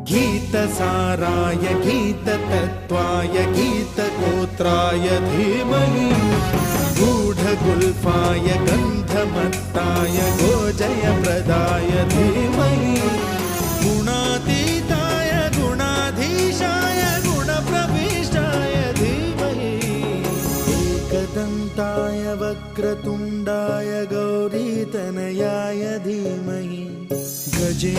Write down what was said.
गीतसाराय गीततत्त्वाय गीतगोत्राय धीमहि गूढगुल्फाय गन्धमत्ताय गोजयप्रदाय धीमहि गुणातीताय गुणाधीशाय गुणप्रविष्टाय धीमहि एकदन्ताय वक्रतुण्डाय गौरीतनयाय धीमहि गजे